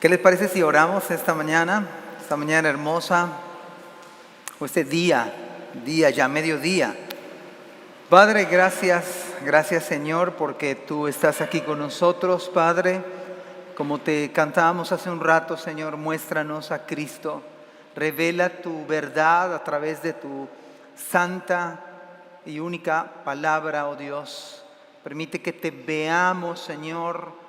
¿Qué les parece si oramos esta mañana hermosa, o este día ya mediodía? Padre, gracias Señor, porque tú estás aquí con nosotros, Padre. Como te cantábamos hace un rato, Señor, muéstranos a Cristo. Revela tu verdad a través de tu santa y única palabra, oh Dios. Permite que te veamos, Señor.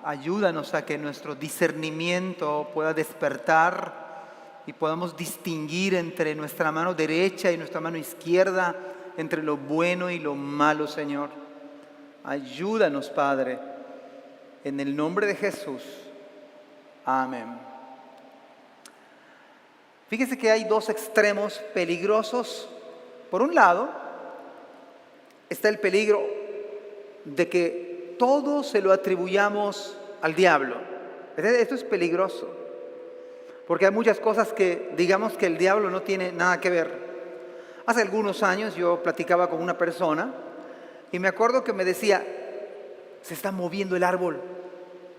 Ayúdanos a que nuestro discernimiento pueda despertar y podamos distinguir entre nuestra mano derecha y nuestra mano izquierda, entre lo bueno y lo malo, Señor. Ayúdanos, Padre, en el nombre de Jesús. Amén. Fíjese que hay dos extremos peligrosos. Por un lado, está el peligro de que todo se lo atribuyamos al diablo. Esto es peligroso, porque hay muchas cosas que digamos que el diablo no tiene nada que ver. Hace algunos años yo platicaba con una persona y me acuerdo que me decía, se está moviendo el árbol.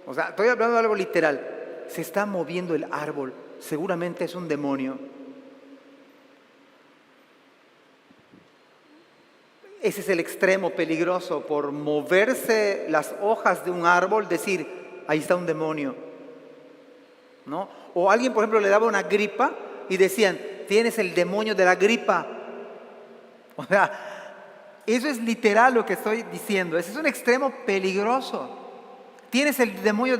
O sea, estoy hablando de algo literal. Se está moviendo el árbol. Seguramente es un demonio. Ese es el extremo peligroso, por moverse las hojas de un árbol, decir, ahí está un demonio, ¿no? O alguien, por ejemplo, le daba una gripa y decían, tienes el demonio de la gripa. O sea, eso es literal lo que estoy diciendo. Ese es un extremo peligroso. Tienes el demonio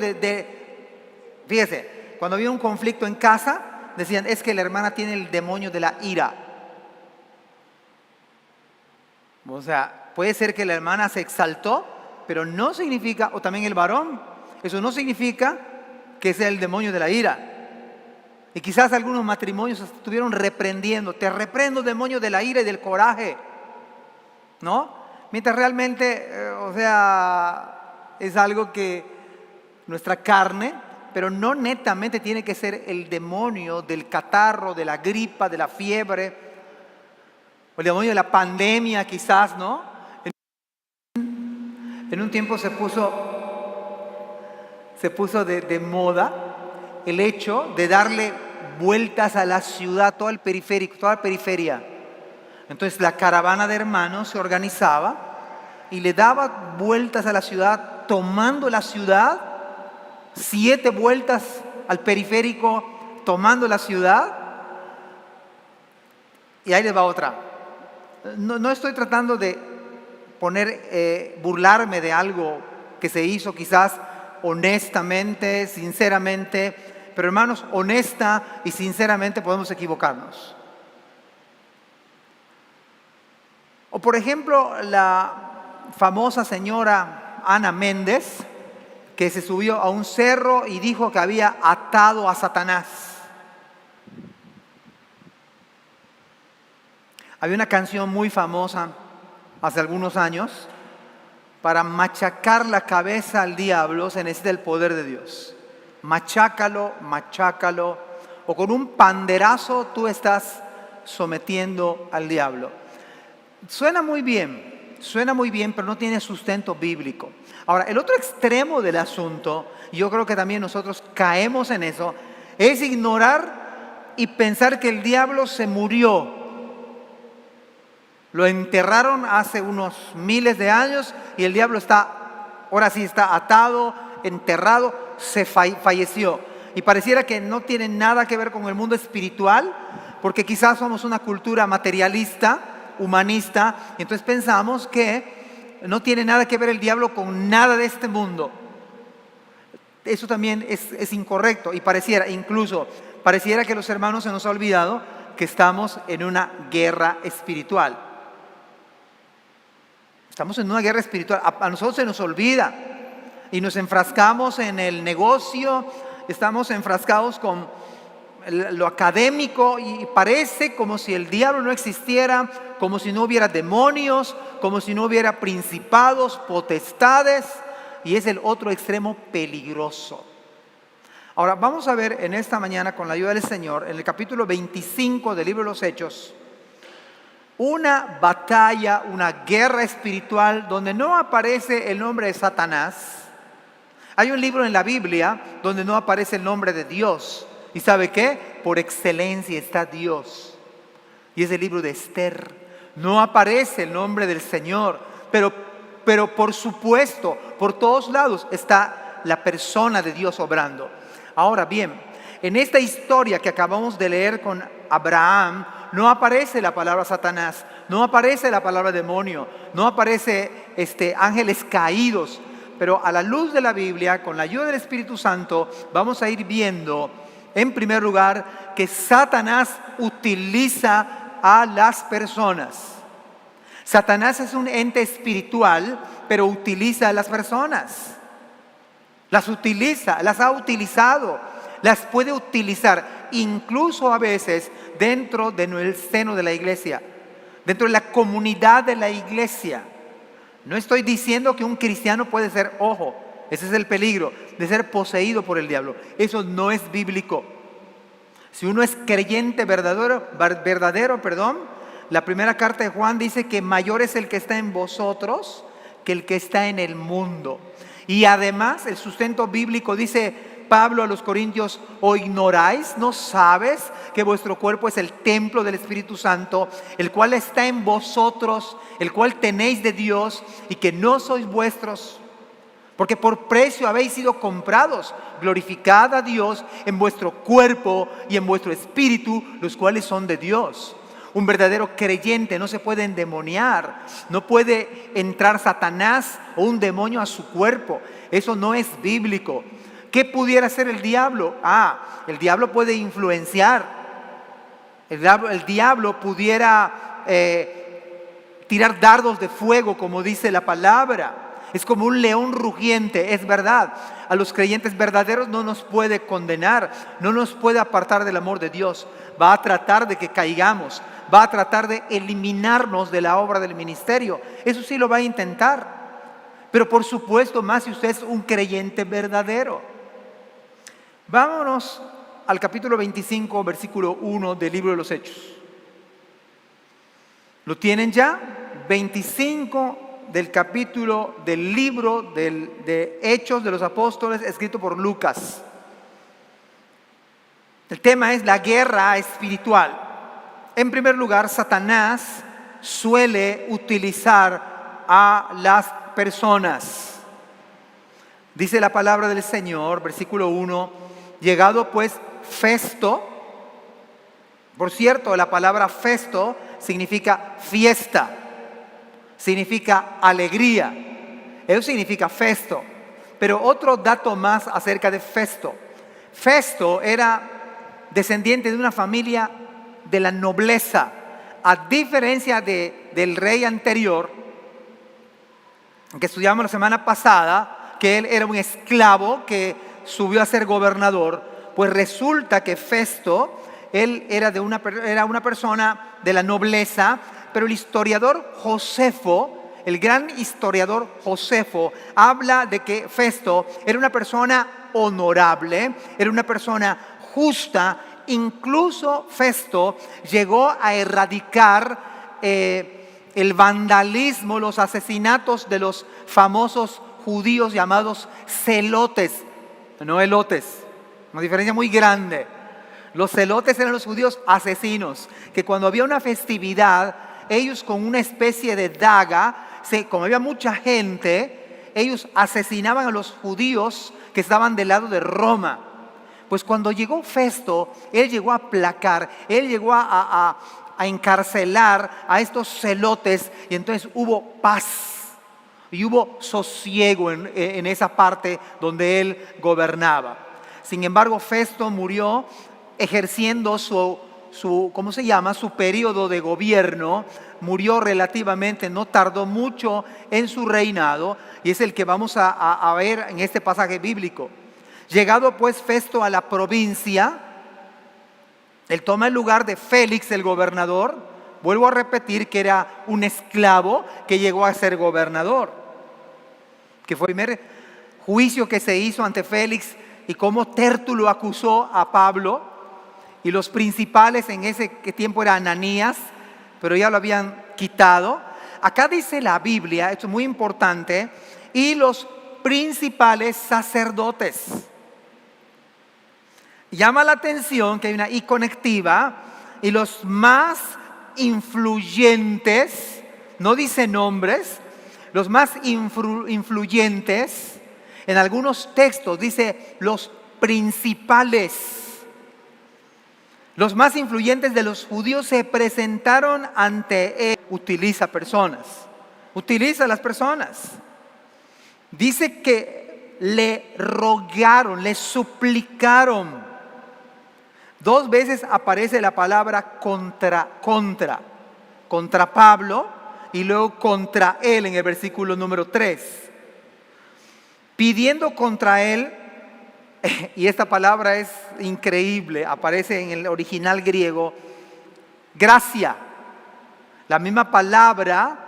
Fíjese, cuando había un conflicto en casa, decían, es que la hermana tiene el demonio de la ira. O sea, puede ser que la hermana se exaltó, pero no significa, o también el varón, eso no significa que sea el demonio de la ira. Y quizás algunos matrimonios estuvieron reprendiendo, te reprendo, demonio de la ira y del coraje, ¿no? Mientras realmente, es algo que nuestra carne, pero no netamente tiene que ser el demonio del catarro, de la gripa, de la fiebre, o el demonio de la pandemia quizás, ¿no? En un tiempo se puso de moda el hecho de darle vueltas a la ciudad, todo el periférico, toda la periferia. Entonces la caravana de hermanos se organizaba y le daba vueltas a la ciudad, tomando la ciudad, 7 vueltas al periférico, tomando la ciudad, y ahí les va otra. No estoy tratando de burlarme de algo que se hizo quizás honestamente, sinceramente, pero hermanos, honesta y sinceramente podemos equivocarnos. O por ejemplo, la famosa señora Ana Méndez, que se subió a un cerro y dijo que había atado a Satanás. Había una canción muy famosa hace algunos años. Para machacar la cabeza al diablo se necesita el poder de Dios. Machácalo, machácalo. O con un panderazo tú estás sometiendo al diablo. Suena muy bien, pero no tiene sustento bíblico. Ahora, el otro extremo del asunto, yo creo que también nosotros caemos en eso, es ignorar y pensar que el diablo se murió. Lo enterraron hace unos miles de años y el diablo ahora sí está atado, enterrado, falleció. Y pareciera que no tiene nada que ver con el mundo espiritual, porque quizás somos una cultura materialista, humanista, y entonces pensamos que no tiene nada que ver el diablo con nada de este mundo. Eso también es incorrecto y pareciera que los hermanos se nos ha olvidado que estamos en una guerra espiritual. Estamos en una guerra espiritual. A nosotros se nos olvida y nos enfrascamos en el negocio, estamos enfrascados con lo académico y parece como si el diablo no existiera, como si no hubiera demonios, como si no hubiera principados, potestades, y es el otro extremo peligroso. Ahora vamos a ver en esta mañana, con la ayuda del Señor, en el capítulo 25 del libro de los Hechos, una batalla, una guerra espiritual donde no aparece el nombre de Satanás. Hay un libro en la Biblia donde no aparece el nombre de Dios. ¿Y sabe qué? Por excelencia está Dios. Y es el libro de Esther. No aparece el nombre del Señor, pero por supuesto, por todos lados está la persona de Dios obrando. Ahora bien, en esta historia que acabamos de leer con Abraham, no aparece la palabra Satanás, no aparece la palabra demonio, no aparece ángeles caídos. Pero a la luz de la Biblia, con la ayuda del Espíritu Santo, vamos a ir viendo, en primer lugar, que Satanás utiliza a las personas. Satanás es un ente espiritual, pero utiliza a las personas. Las utiliza, las ha utilizado, las puede utilizar, incluso a veces dentro del seno de la iglesia, dentro de la comunidad de la iglesia. No estoy diciendo que un cristiano puede ser, ojo, ese es el peligro de ser poseído por el diablo. Eso no es bíblico. Si uno es creyente verdadero, la primera carta de Juan dice que mayor es el que está en vosotros que el que está en el mundo. Y además el sustento bíblico dice Pablo a los Corintios: ¿o ignoráis, no sabes que vuestro cuerpo es el templo del Espíritu Santo, el cual está en vosotros, el cual tenéis de Dios, y que no sois vuestros? Porque por precio habéis sido comprados. Glorificad a Dios en vuestro cuerpo y en vuestro espíritu, los cuales son de Dios. Un verdadero creyente no se puede endemoniar, no puede entrar Satanás o un demonio a su cuerpo. Eso no es bíblico. ¿Qué pudiera hacer el diablo? El diablo puede influenciar. El diablo pudiera tirar dardos de fuego, como dice la palabra. Es como un león rugiente, es verdad. A los creyentes verdaderos no nos puede condenar, no nos puede apartar del amor de Dios. Va a tratar de que caigamos, va a tratar de eliminarnos de la obra del ministerio. Eso sí lo va a intentar. Pero por supuesto, más si usted es un creyente verdadero. Vámonos al capítulo 25, versículo 1 del libro de los Hechos. ¿Lo tienen ya? 25 del capítulo del libro de Hechos de los Apóstoles, escrito por Lucas. El tema es la guerra espiritual. En primer lugar, Satanás suele utilizar a las personas. Dice la palabra del Señor, versículo 1, llegado pues Festo. Por cierto, la palabra Festo significa fiesta, significa alegría. Eso significa Festo. Pero otro dato más acerca de Festo. Festo era descendiente de una familia de la nobleza, a diferencia del rey anterior, que estudiamos la semana pasada, que él era un esclavo que subió a ser gobernador. Pues resulta que Festo, él era una persona de la nobleza, pero el historiador Josefo, el gran historiador Josefo, habla de que Festo era una persona honorable, era una persona justa. Incluso Festo llegó a erradicar el vandalismo, los asesinatos de los famosos judíos llamados celotes, no elotes, una diferencia muy grande. Los celotes eran los judíos asesinos, que cuando había una festividad, ellos con una especie de daga, como había mucha gente, ellos asesinaban a los judíos que estaban del lado de Roma. Pues cuando llegó Festo, él llegó a aplacar, él llegó a encarcelar a estos celotes, y entonces hubo paz y hubo sosiego en esa parte donde él gobernaba. Sin embargo, Festo murió ejerciendo su periodo de gobierno. Murió relativamente, no tardó mucho en su reinado, y es el que vamos a ver en este pasaje bíblico. Llegado pues Festo a la provincia, él toma el lugar de Félix el gobernador. Vuelvo a repetir que era un esclavo que llegó a ser gobernador, que fue el primer juicio que se hizo ante Félix, y cómo Tértulo acusó a Pablo, y los principales en ese tiempo era Ananías, pero ya lo habían quitado. Acá dice la Biblia, esto es muy importante, y los principales sacerdotes. Llama la atención que hay una I conectiva y los más influyentes, no dice nombres, los más influyentes, en algunos textos dice los principales. Los más influyentes de los judíos se presentaron ante él. Utiliza personas, utiliza a las personas. Dice que le rogaron, le suplicaron. 2 veces aparece la palabra contra Pablo y luego contra él en el versículo número 3. Pidiendo contra él, y esta palabra es increíble, aparece en el original griego, gracia. La misma palabra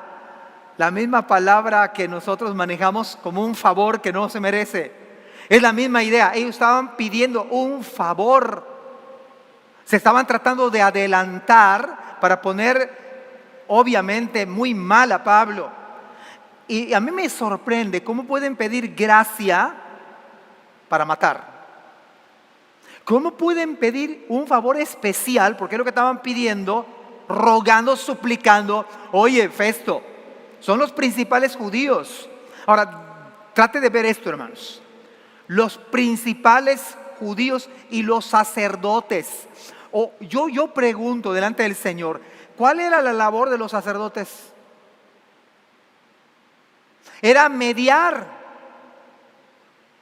que nosotros manejamos como un favor que no se merece. Es la misma idea. Ellos estaban pidiendo un favor. Se estaban tratando de adelantar para poner, obviamente, muy mal a Pablo. Y a mí me sorprende cómo pueden pedir gracia para matar. ¿Cómo pueden pedir un favor especial? Porque es lo que estaban pidiendo, rogando, suplicando. Oye, Festo, son los principales judíos. Ahora, trate de ver esto, hermanos. Los principales judíos y los sacerdotes. Yo pregunto delante del Señor, ¿cuál era la labor de los sacerdotes? Era mediar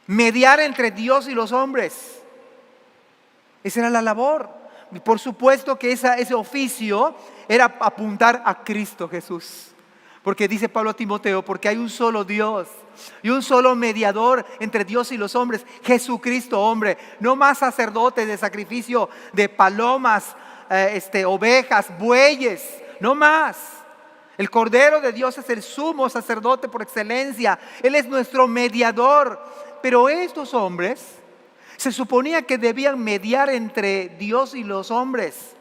entre Dios y los hombres. Esa era la labor. Y por supuesto que ese oficio era apuntar a Cristo Jesús. Porque dice Pablo a Timoteo, porque hay un solo Dios y un solo mediador entre Dios y los hombres, Jesucristo hombre. No más sacerdotes de sacrificio de palomas, ovejas, bueyes, no más. El Cordero de Dios es el sumo sacerdote por excelencia. Él es nuestro mediador. Pero estos hombres se suponía que debían mediar entre Dios y los hombres.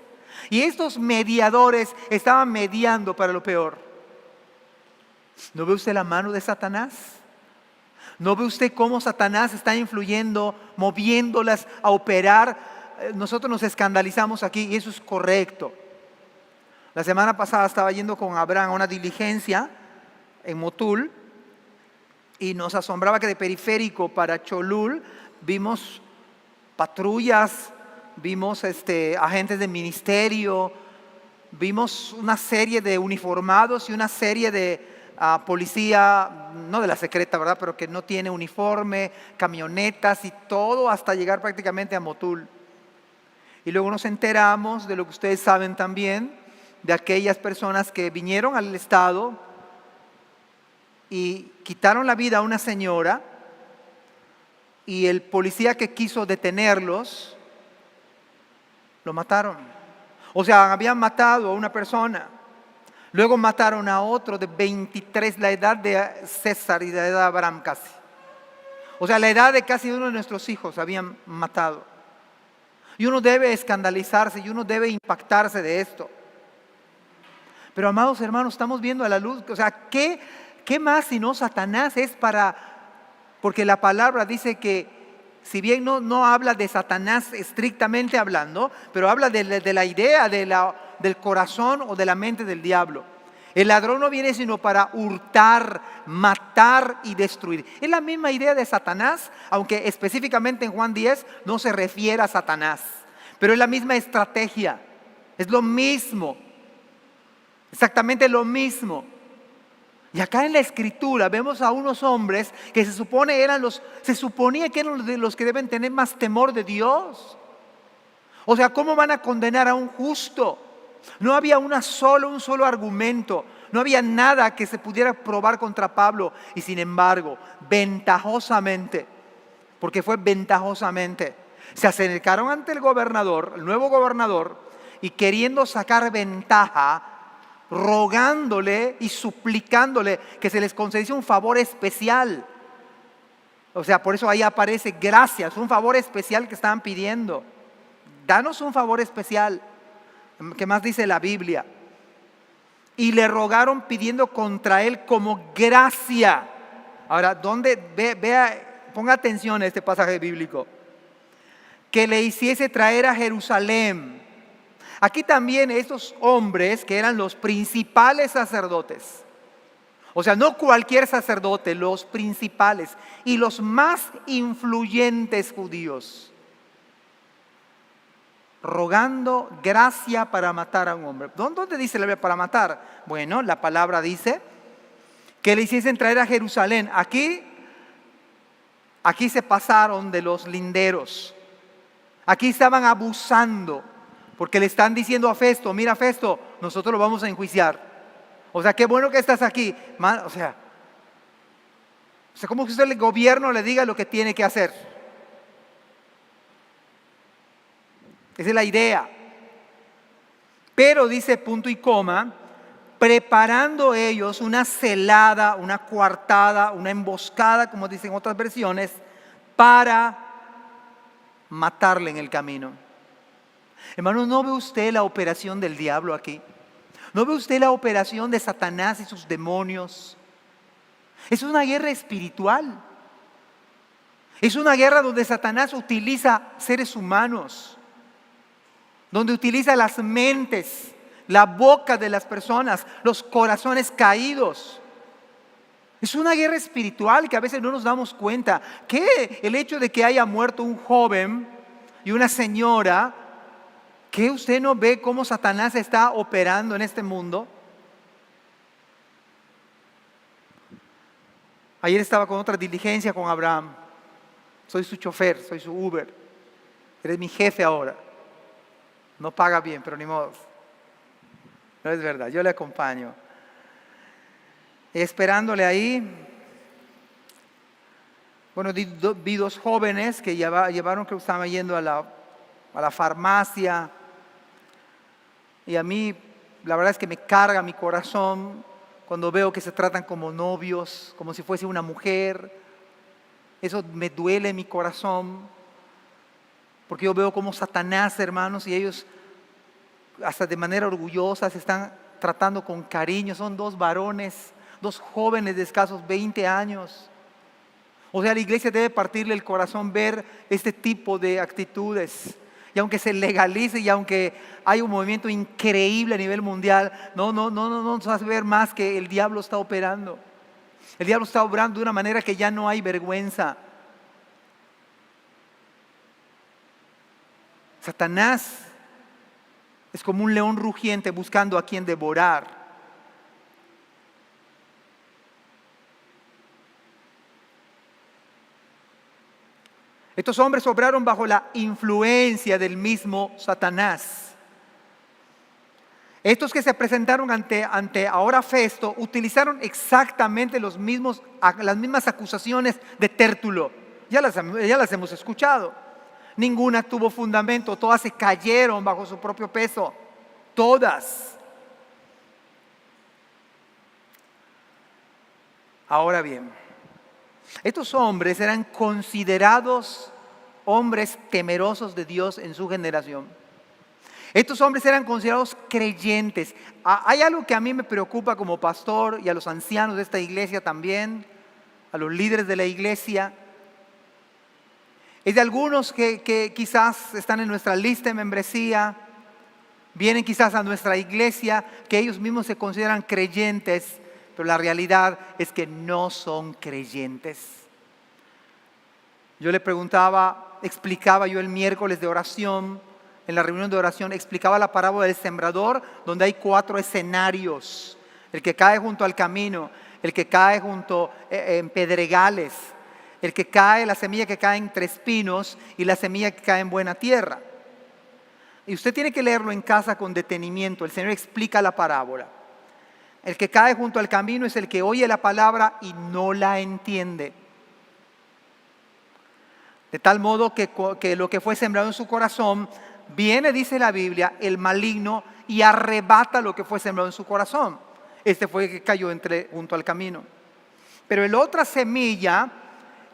Y estos mediadores estaban mediando para lo peor. ¿No ve usted la mano de Satanás? ¿No ve usted cómo Satanás está influyendo, moviéndolas a operar? Nosotros nos escandalizamos aquí y eso es correcto. La semana pasada estaba yendo con Abraham a una diligencia en Motul y nos asombraba que de Periférico para Cholul vimos patrullas, vimos agentes de ministerio, vimos una serie de uniformados y una serie de policía, no de la secreta, ¿verdad? Pero que no tiene uniforme, camionetas y todo hasta llegar prácticamente a Motul. Y luego nos enteramos de lo que ustedes saben también, de aquellas personas que vinieron al estado y quitaron la vida a una señora y el policía que quiso detenerlos, lo mataron. O sea, habían matado a una persona. Luego mataron a otro de 23, la edad de César y la edad de Abraham casi. O sea, la edad de casi uno de nuestros hijos habían matado. Y uno debe escandalizarse y uno debe impactarse de esto. Pero amados hermanos, estamos viendo a la luz, o sea, ¿qué más si no Satanás es porque la palabra dice que si bien no habla de Satanás estrictamente hablando, pero habla de la idea del corazón o de la mente del diablo. El ladrón no viene sino para hurtar, matar y destruir. Es la misma idea de Satanás, aunque específicamente en Juan 10 no se refiere a Satanás, pero es la misma estrategia, es lo mismo. Exactamente lo mismo. Y acá en la escritura vemos a unos hombres que se suponía que eran los que deben tener más temor de Dios. O sea, ¿cómo van a condenar a un justo? No había un solo argumento. No había nada que se pudiera probar contra Pablo. Y sin embargo, ventajosamente, porque fue ventajosamente, se acercaron ante el gobernador, el nuevo gobernador, y queriendo sacar ventaja, rogándole y suplicándole que se les concediese un favor especial. O sea, por eso ahí aparece gracias, un favor especial que estaban pidiendo. Danos un favor especial. ¿Qué más dice la Biblia? Y le rogaron pidiendo contra él como gracia. Ahora, ponga atención a este pasaje bíblico. Que le hiciese traer a Jerusalén. Aquí también estos hombres que eran los principales sacerdotes. O sea, no cualquier sacerdote, los principales y los más influyentes judíos. Rogando gracia para matar a un hombre. ¿Dónde dice la Biblia para matar? Bueno, la palabra dice que le hiciesen traer a Jerusalén. Aquí se pasaron de los linderos. Aquí estaban abusando porque le están diciendo a Festo, mira Festo, nosotros lo vamos a enjuiciar. O sea, qué bueno que estás aquí. O sea, como que usted el gobierno le diga lo que tiene que hacer. Esa es la idea. Pero dice punto y coma, preparando ellos una celada, una coartada, una emboscada, como dicen otras versiones, para matarle en el camino. Hermano, ¿no ve usted la operación del diablo aquí? ¿No ve usted la operación de Satanás y sus demonios? Es una guerra espiritual. Es una guerra donde Satanás utiliza seres humanos, donde utiliza las mentes, la boca de las personas, los corazones caídos. Es una guerra espiritual que a veces no nos damos cuenta. Que el hecho de que haya muerto un joven y una señora, ¿que usted no ve cómo Satanás está operando en este mundo? Ayer estaba con otra diligencia con Abraham. Soy su chofer, soy su Uber. Eres mi jefe ahora. No paga bien, pero ni modo. No es verdad, yo le acompaño. Esperándole ahí, bueno, vi dos jóvenes que llevaron, que estaban yendo a la farmacia. Y a mí, la verdad es que me carga mi corazón cuando veo que se tratan como novios, como si fuese una mujer. Eso me duele mi corazón, porque yo veo como Satanás, hermanos, y ellos hasta de manera orgullosa se están tratando con cariño. Son dos varones, dos jóvenes de escasos 20 años. O sea, la iglesia debe partirle el corazón ver este tipo de actitudes. Y aunque se legalice y aunque hay un movimiento increíble a nivel mundial, no nos hace ver más que el diablo está operando. El diablo está obrando de una manera que ya no hay vergüenza. Satanás es como un león rugiente buscando a quien devorar. Estos hombres obraron bajo la influencia del mismo Satanás. Estos que se presentaron ante ahora Festo utilizaron exactamente las mismas acusaciones de Tértulo. Ya las hemos escuchado. Ninguna tuvo fundamento, todas se cayeron bajo su propio peso. Todas. Ahora bien, estos hombres eran considerados hombres temerosos de Dios en su generación. Estos hombres eran considerados creyentes. Hay algo que a mí me preocupa como pastor y a los ancianos de esta iglesia también, a los líderes de la iglesia. Es de algunos que quizás están en nuestra lista de membresía, vienen quizás a nuestra iglesia, que ellos mismos se consideran creyentes, pero la realidad es que no son creyentes. Yo le explicaba yo el miércoles de oración, en la reunión de oración, explicaba la parábola del sembrador, donde hay 4 escenarios. El que cae junto al camino, el que cae en pedregales, la semilla que cae entre espinos y la semilla que cae en buena tierra. Y usted tiene que leerlo en casa con detenimiento. El Señor explica la parábola. El que cae junto al camino es el que oye la palabra y no la entiende. De tal modo que lo que fue sembrado en su corazón, viene, dice la Biblia, el maligno y arrebata lo que fue sembrado en su corazón. Este fue el que cayó junto al camino. Pero la otra semilla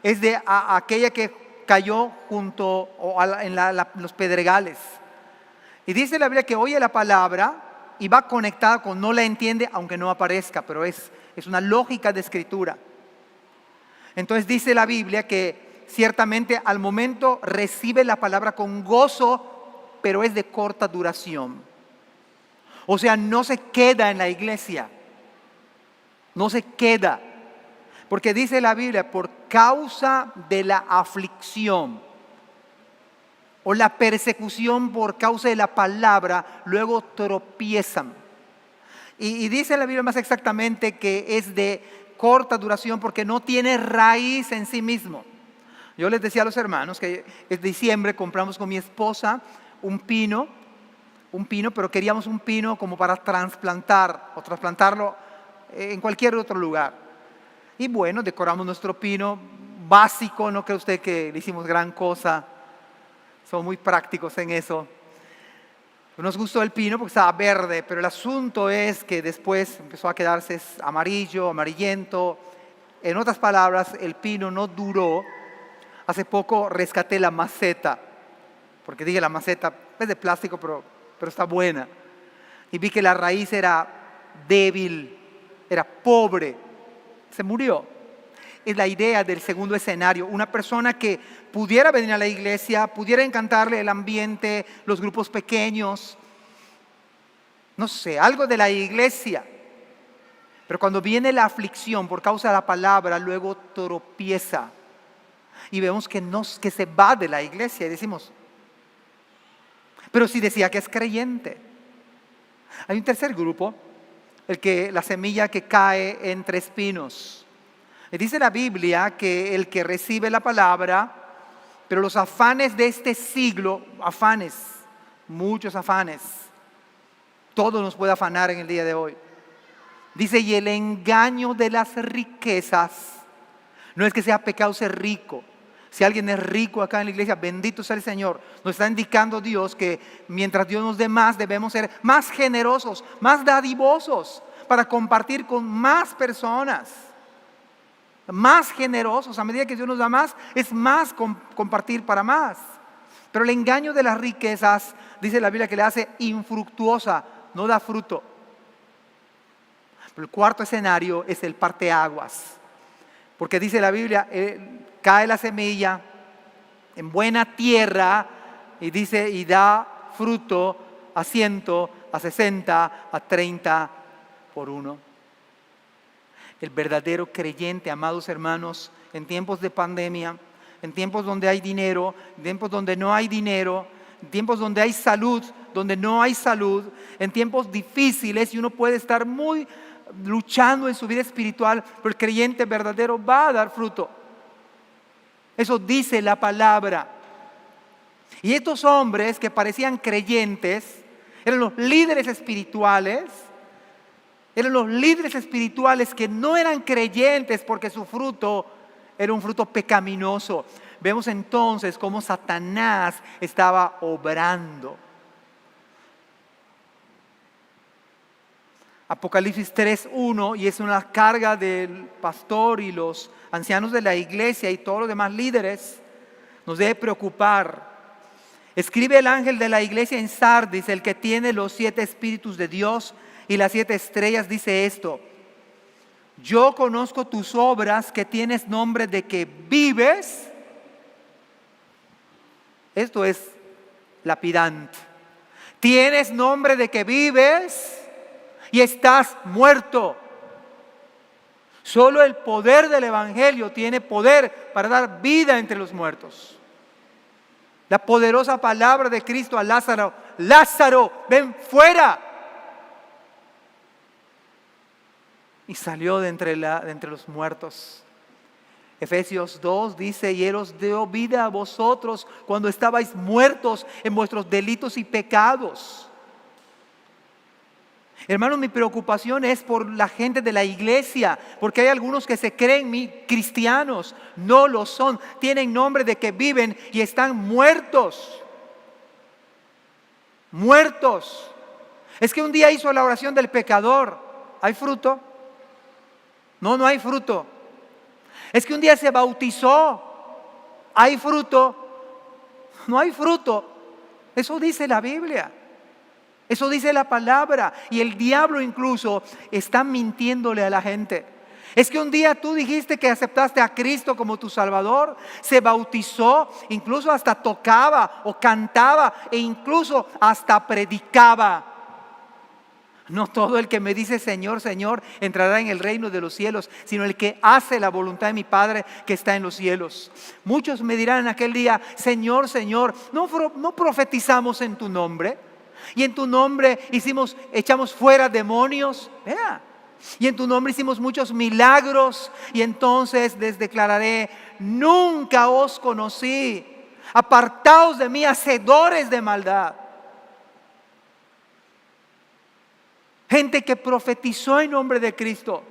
es de aquella que cayó en los pedregales. Y dice la Biblia que oye la palabra y va conectada con no la entiende, aunque no aparezca, pero es una lógica de escritura. Entonces dice la Biblia que ciertamente al momento recibe la palabra con gozo, pero es de corta duración. O sea, no se queda en la iglesia. No se queda. Porque dice la Biblia, por causa de la aflicción o la persecución por causa de la palabra, luego tropiezan. Y dice la Biblia más exactamente que es de corta duración porque no tiene raíz en sí mismo. Yo les decía a los hermanos que en diciembre compramos con mi esposa un pino, pero queríamos un pino como para trasplantar o trasplantarlo en cualquier otro lugar. Y bueno, decoramos nuestro pino básico, no cree usted que le hicimos gran cosa, somos muy prácticos en eso. Nos gustó el pino porque estaba verde, pero el asunto es que después empezó a quedarse amarillo, amarillento. En otras palabras, el pino no duró. Hace poco rescaté la maceta, porque dije la maceta es de plástico, pero está buena. Y vi que la raíz era débil, era pobre, se murió. Es la idea del segundo escenario, una persona que pudiera venir a la iglesia, pudiera encantarle el ambiente, los grupos pequeños, no sé, algo de la iglesia. Pero cuando viene la aflicción por causa de la palabra, luego tropieza. Y vemos que se va de la iglesia y decimos, pero si decía que es creyente. Hay un tercer grupo, la semilla que cae entre espinos. Y dice la Biblia que el que recibe la palabra, pero los afanes de este siglo, muchos afanes, todo nos puede afanar en el día de hoy. Dice, y el engaño de las riquezas, no es que sea pecado ser rico. Si alguien es rico acá en la iglesia, bendito sea el Señor. Nos está indicando Dios que mientras Dios nos dé más, debemos ser más generosos, más dadivosos, para compartir con más personas. Más generosos, a medida que Dios nos da más, es más compartir para más. Pero el engaño de las riquezas, dice la Biblia, que le hace infructuosa, no da fruto. Pero el cuarto escenario es el parteaguas, porque dice la Biblia, cae la semilla en buena tierra y dice, y da fruto a 100, a 60, a 30 por uno. El verdadero creyente, amados hermanos, en tiempos de pandemia, en tiempos donde hay dinero, en tiempos donde no hay dinero, en tiempos donde hay salud, donde no hay salud, en tiempos difíciles y uno puede estar muy luchando en su vida espiritual, pero el creyente verdadero va a dar fruto. Eso dice la palabra. Y estos hombres que parecían creyentes eran los líderes espirituales. Eran los líderes espirituales que no eran creyentes porque su fruto era un fruto pecaminoso. Vemos entonces cómo Satanás estaba obrando. Apocalipsis 3:1, y es una carga del pastor y los ancianos de la iglesia y todos los demás líderes, nos debe preocupar. Escribe el ángel de la iglesia en Sardis, el que tiene los 7 espíritus de Dios y las 7 estrellas, dice esto: yo conozco tus obras, que tienes nombre de que vives. Esto es lapidante. Tienes nombre de que vives y estás muerto. Solo el poder del evangelio tiene poder para dar vida entre los muertos. La poderosa palabra de Cristo a Lázaro: Lázaro, ven fuera. Y salió de entre los muertos. Efesios 2 dice: y Él os dio vida a vosotros cuando estabais muertos en vuestros delitos y pecados. Hermanos, mi preocupación es por la gente de la iglesia, porque hay algunos que se creen cristianos, no lo son, tienen nombre de que viven y están muertos. Muertos. Es que un día hizo la oración del pecador. ¿Hay fruto? No hay fruto. Es que un día se bautizó. ¿Hay fruto? No hay fruto. Eso dice la Biblia. Eso dice la palabra. Y el diablo incluso está mintiéndole a la gente. Es que un día tú dijiste que aceptaste a Cristo como tu Salvador, se bautizó, incluso hasta tocaba o cantaba e incluso hasta predicaba. No todo el que me dice Señor, Señor entrará en el reino de los cielos, sino el que hace la voluntad de mi Padre que está en los cielos. Muchos me dirán en aquel día, Señor, Señor, ¿no profetizamos en tu nombre? Y en tu nombre echamos fuera demonios. Vea. Y en tu nombre hicimos muchos milagros. Y entonces les declararé, nunca os conocí. Apartaos de mí, hacedores de maldad. Gente que profetizó en nombre de Cristo.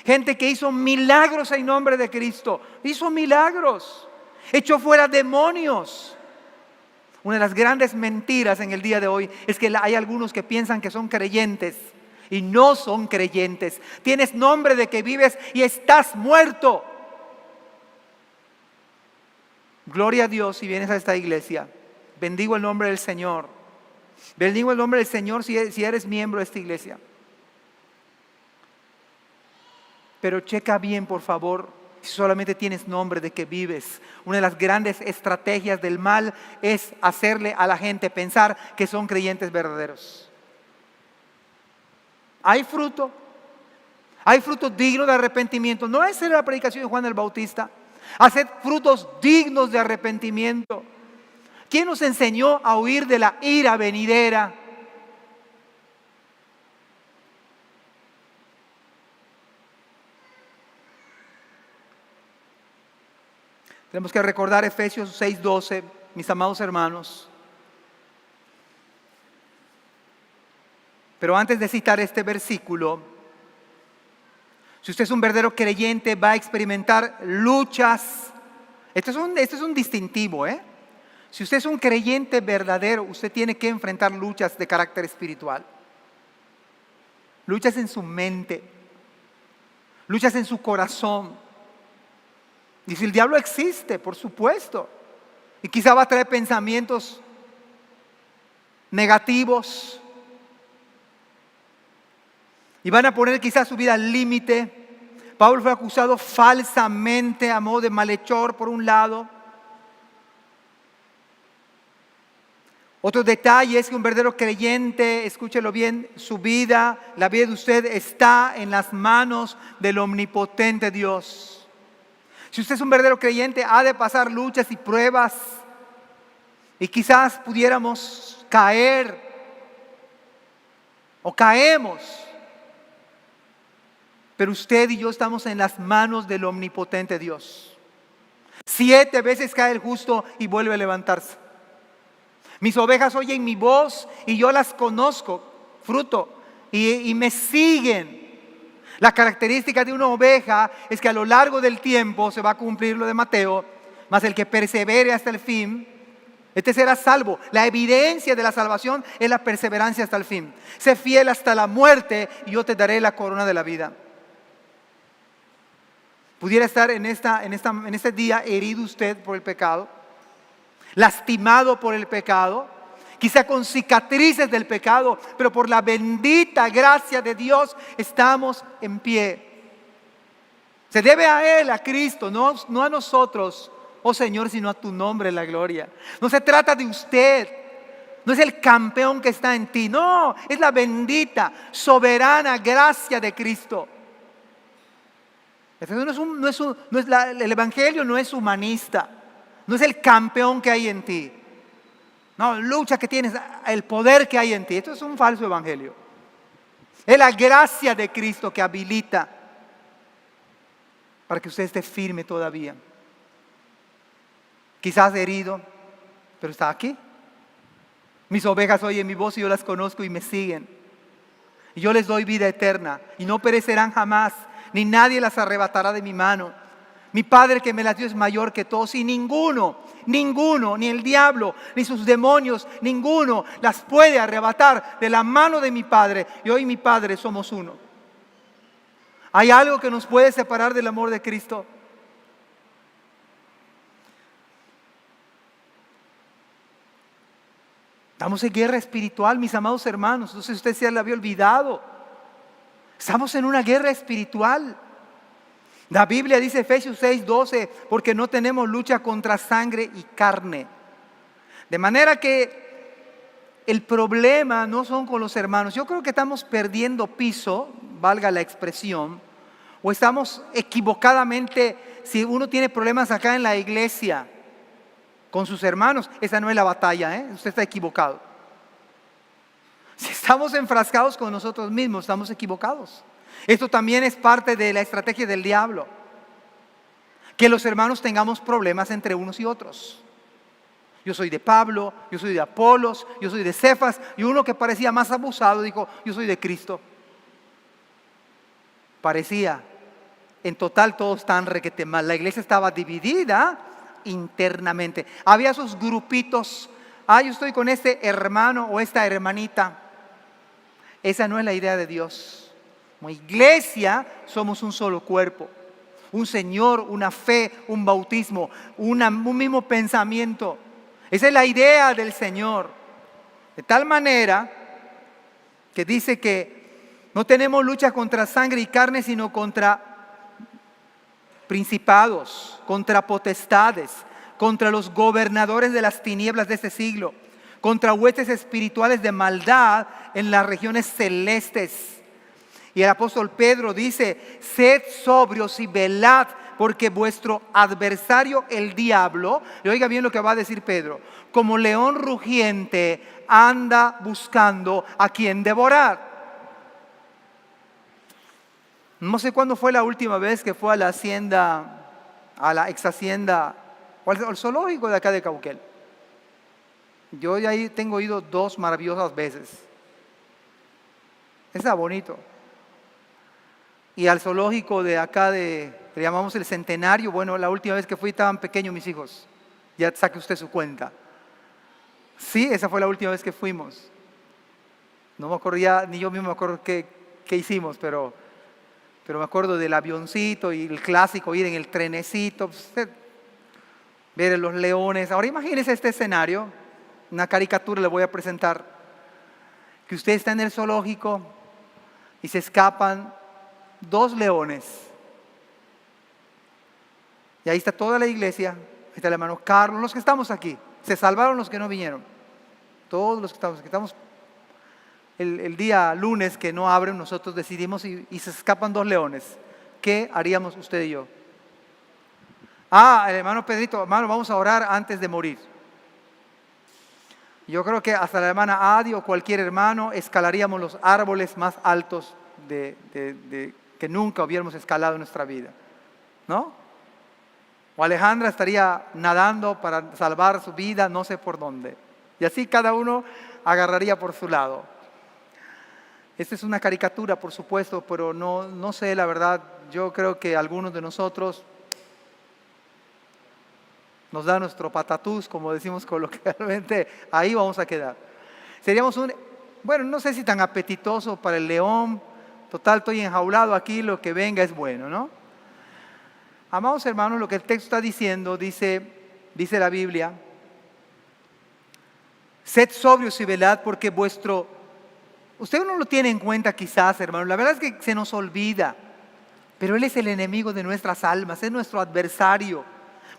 Gente que hizo milagros en nombre de Cristo. Hizo milagros. Echó fuera demonios. Una de las grandes mentiras en el día de hoy es que hay algunos que piensan que son creyentes y no son creyentes. Tienes nombre de que vives y estás muerto. Gloria a Dios si vienes a esta iglesia. Bendigo el nombre del Señor. Bendigo el nombre del Señor si eres miembro de esta iglesia. Pero checa bien, por favor, si solamente tienes nombre de que vives. Una de las grandes estrategias del mal es hacerle a la gente pensar que son creyentes verdaderos. Hay fruto digno de arrepentimiento. No es la predicación de Juan el Bautista. Haced frutos dignos de arrepentimiento. ¿Quién nos enseñó a huir de la ira venidera? Tenemos que recordar Efesios 6:12, mis amados hermanos. Pero antes de citar este versículo, si usted es un verdadero creyente, va a experimentar luchas. Este es un distintivo, Si usted es un creyente verdadero, usted tiene que enfrentar luchas de carácter espiritual. Luchas en su mente, luchas en su corazón. Y si el diablo existe, por supuesto, y quizá va a traer pensamientos negativos, y van a poner quizás su vida al límite. Pablo fue acusado falsamente a modo de malhechor por un lado. Otro detalle es que un verdadero creyente, escúchelo bien, su vida, la vida de usted está en las manos del omnipotente Dios. Si usted es un verdadero creyente, ha de pasar luchas y pruebas. Y quizás pudiéramos caer o caemos. Pero usted y yo estamos en las manos del omnipotente Dios. 7 veces cae el justo y vuelve a levantarse. Mis ovejas oyen mi voz y yo las conozco, fruto, y me siguen. La característica de una oveja es que a lo largo del tiempo se va a cumplir lo de Mateo, mas el que persevere hasta el fin, este será salvo. La evidencia de la salvación es la perseverancia hasta el fin. Sé fiel hasta la muerte y yo te daré la corona de la vida. Pudiera estar en este día herido usted por el pecado, lastimado por el pecado, quizá con cicatrices del pecado, pero por la bendita gracia de Dios estamos en pie. Se debe a Él, a Cristo, no a nosotros, oh Señor, sino a tu nombre la gloria. No se trata de usted, no es el campeón que está en ti, no, es la bendita, soberana gracia de Cristo. El Evangelio no es humanista, no es el campeón que hay en ti. No, lucha que tienes, el poder que hay en ti. Esto es un falso evangelio. Es la gracia de Cristo que habilita para que usted esté firme todavía. Quizás herido, pero está aquí. Mis ovejas oyen mi voz y yo las conozco y me siguen. Y yo les doy vida eterna y no perecerán jamás, ni nadie las arrebatará de mi mano. Mi Padre que me las dio es mayor que todos y ninguno, ni el diablo, ni sus demonios, ninguno las puede arrebatar de la mano de mi Padre. Yo y mi Padre somos uno. ¿Hay algo que nos puede separar del amor de Cristo? Estamos en guerra espiritual, mis amados hermanos. No sé si usted se lo había olvidado. Estamos en una guerra espiritual. La Biblia dice, Efesios 6:12, porque no tenemos lucha contra sangre y carne. De manera que el problema no son con los hermanos. Yo creo que estamos perdiendo piso, valga la expresión, o estamos equivocadamente, si uno tiene problemas acá en la iglesia con sus hermanos, esa no es la batalla, usted está equivocado. Si estamos enfrascados con nosotros mismos, estamos equivocados. Esto también es parte de la estrategia del diablo. Que los hermanos tengamos problemas entre unos y otros. Yo soy de Pablo, yo soy de Apolos, yo soy de Cefas. Y uno que parecía más abusado dijo, yo soy de Cristo. Parecía. En total todos estaban requete mal. La iglesia estaba dividida internamente. Había esos grupitos. Yo estoy con este hermano o esta hermanita. Esa no es la idea de Dios. Como iglesia somos un solo cuerpo, un Señor, una fe, un bautismo, un mismo pensamiento. Esa es la idea del Señor. De tal manera que dice que no tenemos lucha contra sangre y carne, sino contra principados, contra potestades, contra los gobernadores de las tinieblas de este siglo, contra huestes espirituales de maldad en las regiones celestes. Y el apóstol Pedro dice, sed sobrios y velad, porque vuestro adversario el diablo, y oiga bien lo que va a decir Pedro, como león rugiente anda buscando a quien devorar. No sé cuándo fue la última vez que fue a la hacienda, a la ex hacienda, o al zoológico de acá de Cauquel. Yo ya ahí tengo ido 2 maravillosas veces. Está bonito. Y al zoológico de acá le llamamos el Centenario. Bueno, la última vez que fui estaban pequeños mis hijos. Ya saque usted su cuenta. Sí, esa fue la última vez que fuimos. No me acuerdo ya, ni yo mismo me acuerdo qué hicimos, pero me acuerdo del avioncito y el clásico, ir en el trenecito, ver los leones. Ahora imagínese este escenario, una caricatura le voy a presentar, que usted está en el zoológico y se escapan 2 leones. Y ahí está toda la iglesia, ahí está el hermano Carlos, los que estamos aquí. Se salvaron los que no vinieron. Todos los que estamos aquí. Estamos el día lunes que no abren, nosotros decidimos y se escapan 2 leones. ¿Qué haríamos usted y yo? El hermano Pedrito, hermano, vamos a orar antes de morir. Yo creo que hasta la hermana Adi o cualquier hermano escalaríamos los árboles más altos que nunca hubiéramos escalado en nuestra vida, ¿no? O Alejandra estaría nadando para salvar su vida, no sé por dónde. Y así cada uno agarraría por su lado. Esta es una caricatura, por supuesto, pero no sé, la verdad, yo creo que algunos de nosotros nos da nuestro patatús, como decimos coloquialmente, ahí vamos a quedar. Seríamos bueno, no sé si tan apetitoso para el león. Total, estoy enjaulado aquí, lo que venga es bueno, ¿no? Amados hermanos, lo que el texto está diciendo, dice la Biblia, sed sobrios y velad porque usted no lo tiene en cuenta quizás, hermano, la verdad es que se nos olvida, pero Él es el enemigo de nuestras almas, es nuestro adversario.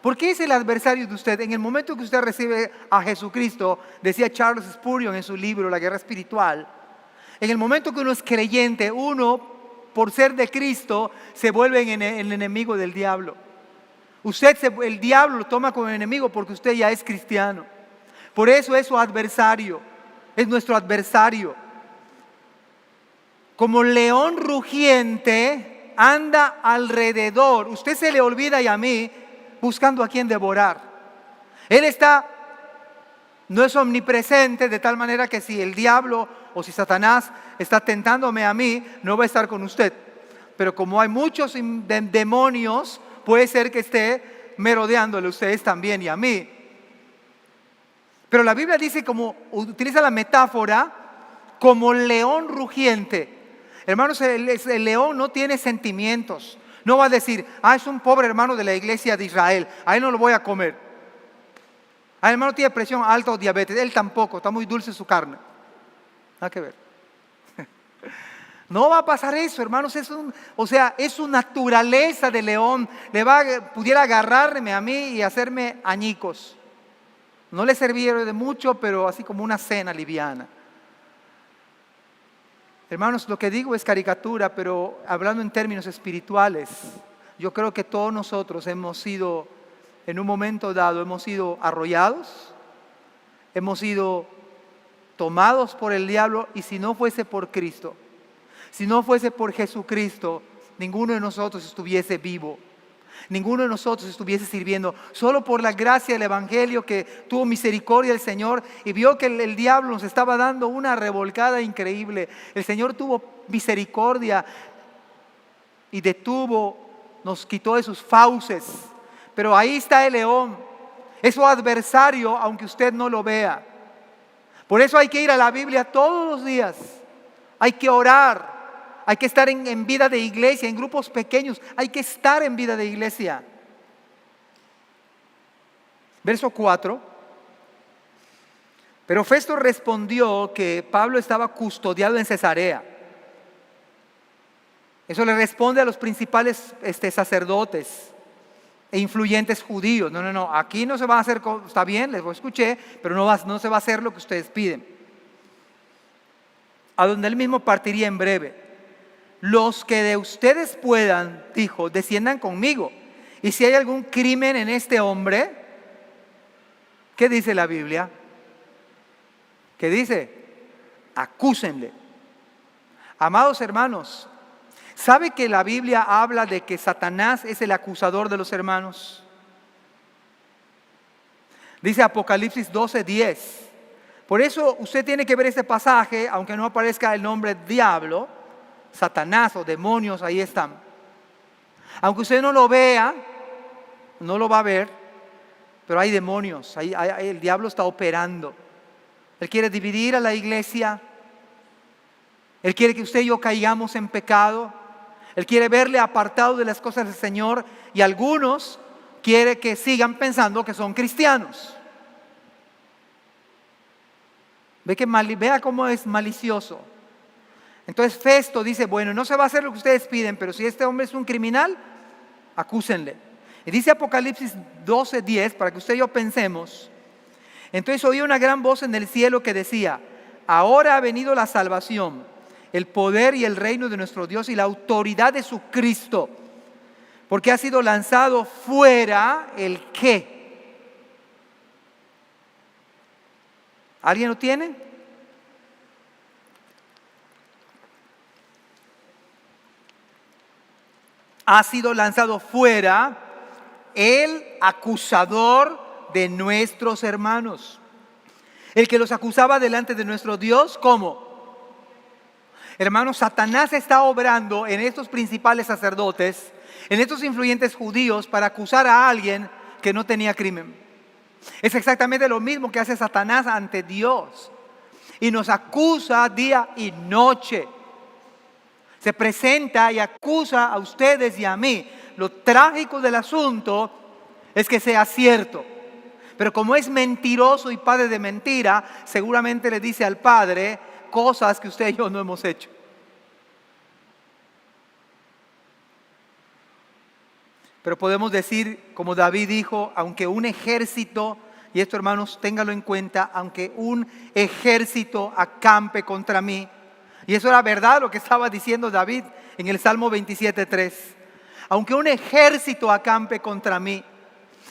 ¿Por qué es el adversario de usted? En el momento que usted recibe a Jesucristo, decía Charles Spurgeon en su libro La Guerra Espiritual, en el momento que uno es creyente, uno, por ser de Cristo, se vuelve en el enemigo del diablo. El diablo lo toma como enemigo porque usted ya es cristiano. Por eso es su adversario, es nuestro adversario. Como león rugiente anda alrededor. Usted se le olvida y a mí buscando a quien devorar. Él no es omnipresente de tal manera que si el diablo o si Satanás está tentándome a mí, no va a estar con usted. Pero como hay muchos demonios, puede ser que esté merodeándole a ustedes también y a mí. Pero la Biblia dice, utiliza la metáfora, como león rugiente. Hermanos, el león no tiene sentimientos. No va a decir, es un pobre hermano de la iglesia de Israel, a él no lo voy a comer. El hermano tiene presión alta o diabetes, él tampoco, está muy dulce su carne. Nada que ver. No va a pasar eso, hermanos. Es su naturaleza de león. Pudiera agarrarme a mí y hacerme añicos. No le serviría de mucho, pero así como una cena liviana. Hermanos, lo que digo es caricatura, pero hablando en términos espirituales, yo creo que todos nosotros hemos sido, en un momento dado, hemos sido arrollados, hemos sido tomados por el diablo, y si no fuese por Cristo, si no fuese por Jesucristo, ninguno de nosotros estuviese vivo. Ninguno de nosotros estuviese sirviendo. Solo por la gracia del Evangelio, que tuvo misericordia el Señor y vio que el diablo nos estaba dando una revolcada increíble. El Señor tuvo misericordia y nos quitó de sus fauces. Pero ahí está el león. Es su adversario, aunque usted no lo vea. Por eso hay que ir a la Biblia todos los días. Hay que orar. Hay que estar en vida de iglesia, en grupos pequeños. Hay que estar en vida de iglesia. Verso 4. Pero Festo respondió que Pablo estaba custodiado en Cesarea. Eso le responde a los principales sacerdotes e influyentes judíos. No, aquí no se va a hacer, está bien, les lo escuché, pero no se va a hacer lo que ustedes piden. A donde él mismo partiría en breve. Los que de ustedes puedan, dijo, desciendan conmigo. Y si hay algún crimen en este hombre, ¿qué dice la Biblia? ¿Qué dice? Acúsenle. Amados hermanos, ¿sabe que la Biblia habla de que Satanás es el acusador de los hermanos? Dice Apocalipsis 12:10. Por eso usted tiene que ver este pasaje, aunque no aparezca el nombre diablo, Satanás o demonios, ahí están. Aunque usted no lo vea, no lo va a ver, pero hay demonios, el diablo está operando. Él quiere dividir a la iglesia. Él quiere que usted y yo caigamos en pecado. Él quiere verle apartado de las cosas del Señor, y algunos quiere que sigan pensando que son cristianos. Vea cómo es malicioso. Entonces Festo dice, bueno, no se va a hacer lo que ustedes piden, pero si este hombre es un criminal, acúsenle. Y dice Apocalipsis 12:10, para que usted y yo pensemos. Entonces oí una gran voz en el cielo que decía, ahora ha venido la salvación, el poder y el reino de nuestro Dios y la autoridad de su Cristo, porque ha sido lanzado fuera el ¿qué? ¿Alguien lo tiene? Ha sido lanzado fuera el acusador de nuestros hermanos. El que los acusaba delante de nuestro Dios, ¿cómo? Hermanos, Satanás está obrando en estos principales sacerdotes, en estos influyentes judíos, para acusar a alguien que no tenía crimen. Es exactamente lo mismo que hace Satanás ante Dios. Y nos acusa día y noche. Se presenta y acusa a ustedes y a mí. Lo trágico del asunto es que sea cierto. Pero como es mentiroso y padre de mentira, seguramente le dice al Padre cosas que usted y yo no hemos hecho. Pero podemos decir, como David dijo, aunque un ejército, y esto hermanos, téngalo en cuenta, aunque un ejército acampe contra mí. Y eso era verdad lo que estaba diciendo David en el Salmo 27:3. Aunque un ejército acampe contra mí.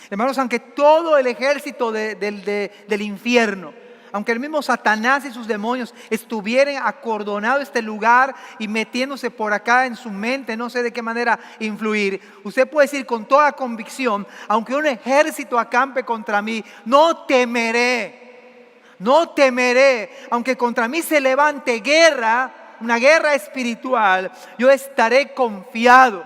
Hermanos, aunque todo el ejército del infierno, aunque el mismo Satanás y sus demonios estuvieran acordonado este lugar y metiéndose por acá en su mente, no sé de qué manera influir, usted puede decir con toda convicción, aunque un ejército acampe contra mí, no temeré. No temeré, aunque contra mí se levante guerra, una guerra espiritual, yo estaré confiado.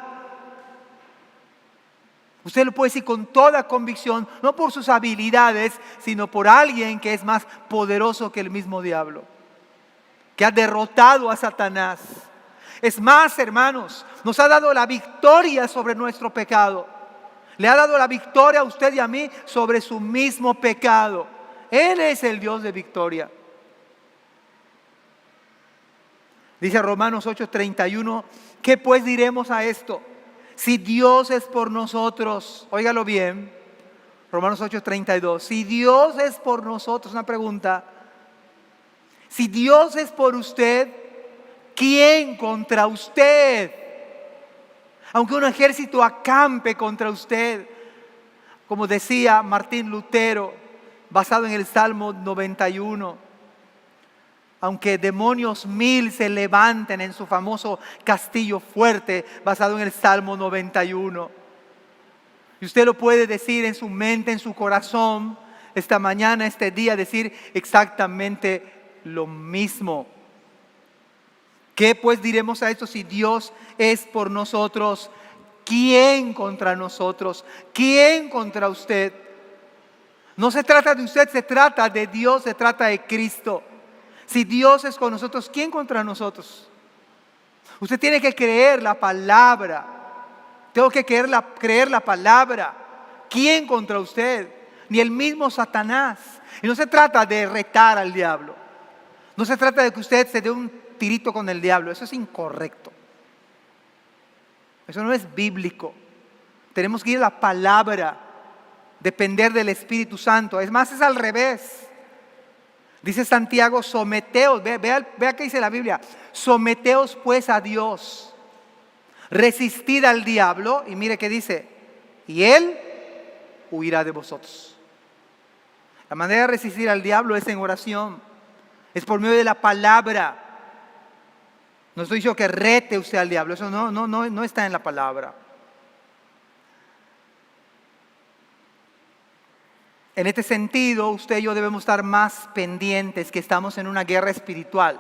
Usted lo puede decir con toda convicción, no por sus habilidades, sino por alguien que es más poderoso que el mismo diablo, que ha derrotado a Satanás. Es más, hermanos, nos ha dado la victoria sobre nuestro pecado. Le ha dado la victoria a usted y a mí sobre su mismo pecado. Él es el Dios de victoria. Dice Romanos 8:31, ¿qué pues diremos a esto? Si Dios es por nosotros, óigalo bien, Romanos 8:32, si Dios es por nosotros, una pregunta, si Dios es por usted, ¿quién contra usted? Aunque un ejército acampe contra usted, como decía Martín Lutero, basado en el Salmo 91, aunque demonios 1000 se levanten en su famoso castillo fuerte, basado en el Salmo 91. Y usted lo puede decir en su mente, en su corazón, esta mañana, este día, decir exactamente lo mismo. ¿Qué pues diremos a esto? Si Dios es por nosotros, ¿quién contra nosotros? ¿Quién contra usted? No se trata de usted, se trata de Dios, se trata de Cristo. Si Dios es con nosotros, ¿quién contra nosotros? Usted tiene que creer la palabra. Tengo que creer la palabra. ¿Quién contra usted? Ni el mismo Satanás. Y no se trata de retar al diablo. No se trata de que usted se dé un tirito con el diablo. Eso es incorrecto. Eso no es bíblico. Tenemos que ir a la palabra, depender del Espíritu Santo. Es más, es al revés. Dice Santiago, someteos, vea qué dice la Biblia, someteos pues a Dios, resistid al diablo, y mire qué dice, y él huirá de vosotros. La manera de resistir al diablo es en oración, es por medio de la palabra. No estoy diciendo que rete usted al diablo, eso no está en la palabra. En este sentido, usted y yo debemos estar más pendientes que estamos en una guerra espiritual.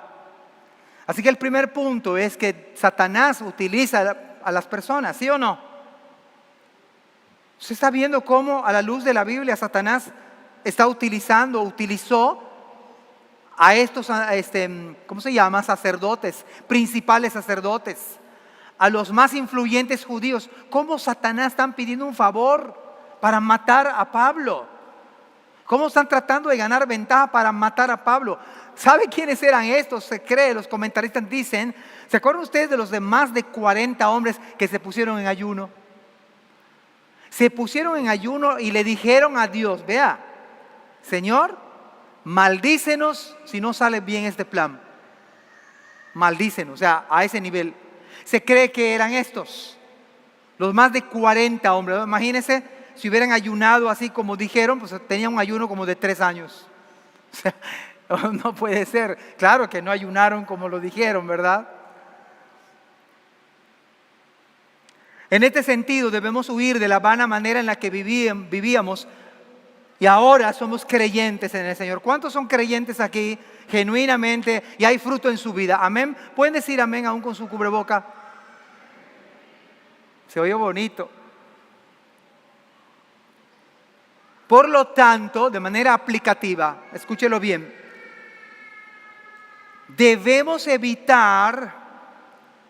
Así que el primer punto es que Satanás utiliza a las personas, ¿sí o no? Usted está viendo cómo a la luz de la Biblia Satanás utilizó a estos, ¿cómo se llama? Sacerdotes, principales sacerdotes, a los más influyentes judíos. ¿Cómo Satanás están pidiendo un favor para matar a Pablo? ¿Cómo están tratando de ganar ventaja para matar a Pablo? ¿Sabe quiénes eran estos? Se cree, los comentaristas dicen. ¿Se acuerdan ustedes de los de más de 40 hombres que se pusieron en ayuno? Se pusieron en ayuno y le dijeron a Dios, vea, Señor, maldícenos si no sale bien este plan. Maldícenos, o sea, a ese nivel. Se cree que eran estos, los más de 40 hombres. Imagínense. Si hubieran ayunado así como dijeron, pues tenían un ayuno como de 3 años. O sea, no puede ser. Claro que no ayunaron como lo dijeron, ¿verdad? En este sentido debemos huir de la vana manera en la que vivíamos y ahora somos creyentes en el Señor. ¿Cuántos son creyentes aquí genuinamente y hay fruto en su vida? Amén. ¿Pueden decir amén aún con su cubreboca? Se oye bonito. Por lo tanto, de manera aplicativa, escúchelo bien, debemos evitar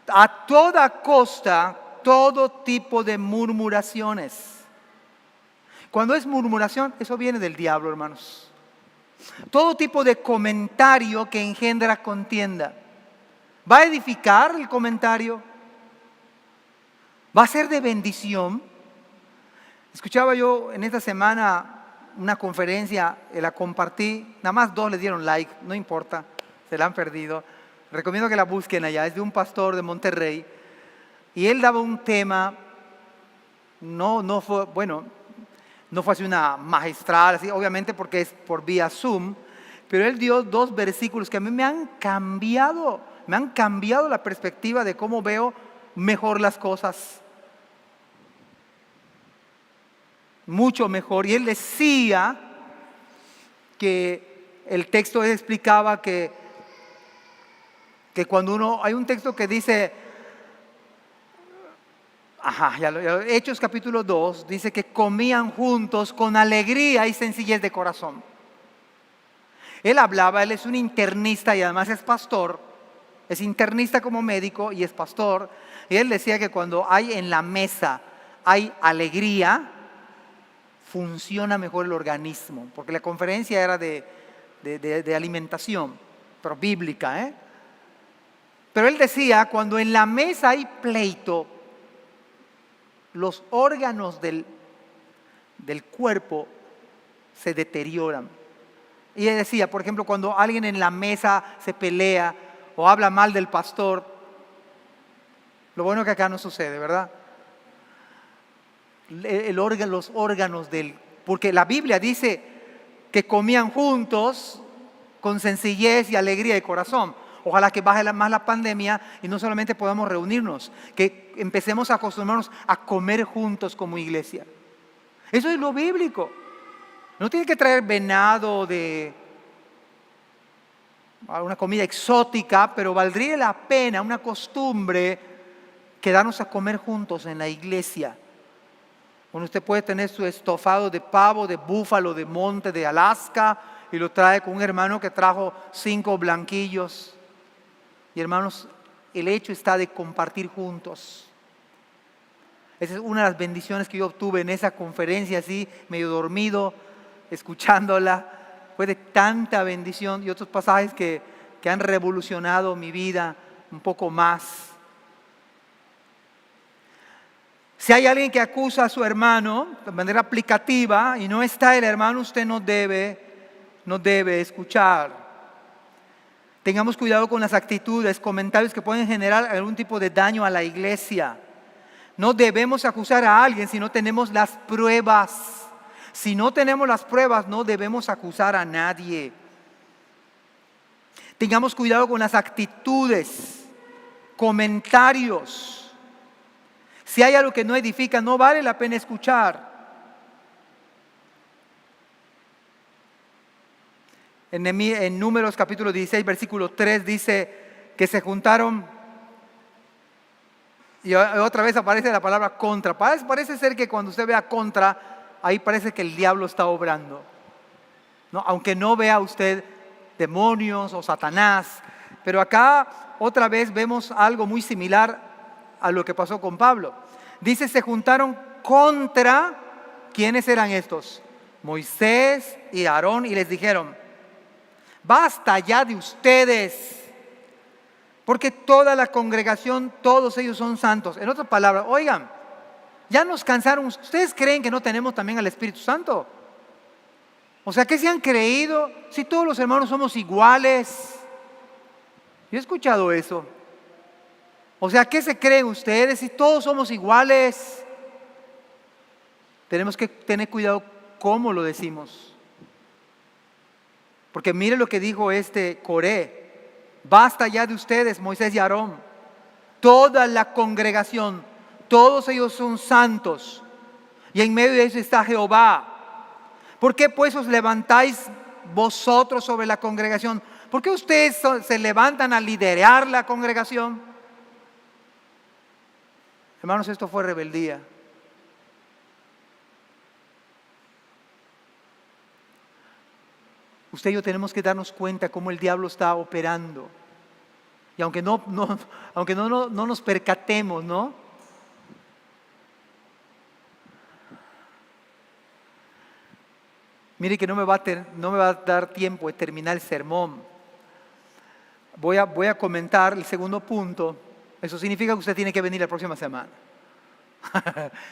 a toda costa todo tipo de murmuraciones. Cuando es murmuración, eso viene del diablo, hermanos. Todo tipo de comentario que engendra contienda. ¿Va a edificar el comentario? ¿Va a ser de bendición? Escuchaba yo en esta semana una conferencia, la compartí, nada más 2 le dieron like, no importa, se la han perdido. Recomiendo que la busquen allá, es de un pastor de Monterrey. Y él daba un tema, no fue así una magistral, así, obviamente porque es por vía Zoom, pero él dio 2 versículos que a mí me han cambiado la perspectiva de cómo veo mejor las cosas. Mucho mejor. Y él decía que el texto explicaba que cuando hay un texto que dice, Hechos capítulo 2, dice que comían juntos con alegría y sencillez de corazón. Él es un internista y además es pastor, es internista como médico y es pastor. Y él decía que cuando hay en la mesa, hay alegría, funciona mejor el organismo, porque la conferencia era de alimentación, pero bíblica, Pero él decía, cuando en la mesa hay pleito, los órganos del cuerpo se deterioran. Y él decía, por ejemplo, cuando alguien en la mesa se pelea o habla mal del pastor, lo bueno que acá no sucede, ¿verdad? Los órganos porque la Biblia dice que comían juntos con sencillez y alegría de corazón. Ojalá que baje más la pandemia y no solamente podamos reunirnos, que empecemos a acostumbrarnos a comer juntos como iglesia. Eso es lo bíblico. No tiene que traer venado de una comida exótica, pero valdría la pena, una costumbre, quedarnos a comer juntos en la iglesia. Bueno, usted puede tener su estofado de pavo, de búfalo, de monte, de Alaska, y lo trae con un hermano que trajo 5 blanquillos. Y hermanos, el hecho está de compartir juntos. Esa es una de las bendiciones que yo obtuve en esa conferencia, así medio dormido, escuchándola. Fue de tanta bendición y otros pasajes que han revolucionado mi vida un poco más. Si hay alguien que acusa a su hermano de manera aplicativa y no está el hermano, usted no debe escuchar. Tengamos cuidado con las actitudes, comentarios que pueden generar algún tipo de daño a la iglesia. No debemos acusar a alguien si no tenemos las pruebas. Si no tenemos las pruebas, no debemos acusar a nadie. Tengamos cuidado con las actitudes, comentarios. Si hay algo que no edifica, no vale la pena escuchar. En Números capítulo 16, versículo 3 dice que se juntaron y otra vez aparece la palabra contra. Parece ser que cuando usted vea contra, ahí parece que el diablo está obrando, ¿no? Aunque no vea usted demonios o Satanás. Pero acá otra vez vemos algo muy similar a lo que pasó con Pablo. Dice, se juntaron contra, ¿quiénes eran estos? Moisés y Aarón, y les dijeron, basta ya de ustedes, porque toda la congregación, todos ellos son santos. En otras palabras, oigan, ya nos cansaron. ¿Ustedes creen que no tenemos también al Espíritu Santo? O sea, ¿qué se han creído? Si todos los hermanos somos iguales. Yo he escuchado eso. O sea, ¿qué se creen ustedes si todos somos iguales? Tenemos que tener cuidado cómo lo decimos. Porque mire lo que dijo Coré. Basta ya de ustedes, Moisés y Aarón. Toda la congregación, todos ellos son santos. Y en medio de eso está Jehová. ¿Por qué pues os levantáis vosotros sobre la congregación? ¿Por qué ustedes se levantan a liderar la congregación? Hermanos, esto fue rebeldía. Usted y yo tenemos que darnos cuenta cómo el diablo está operando. Y aunque no nos percatemos, ¿no? Mire que no me va a dar tiempo de terminar el sermón. Voy a comentar el segundo punto. Eso significa que usted tiene que venir la próxima semana.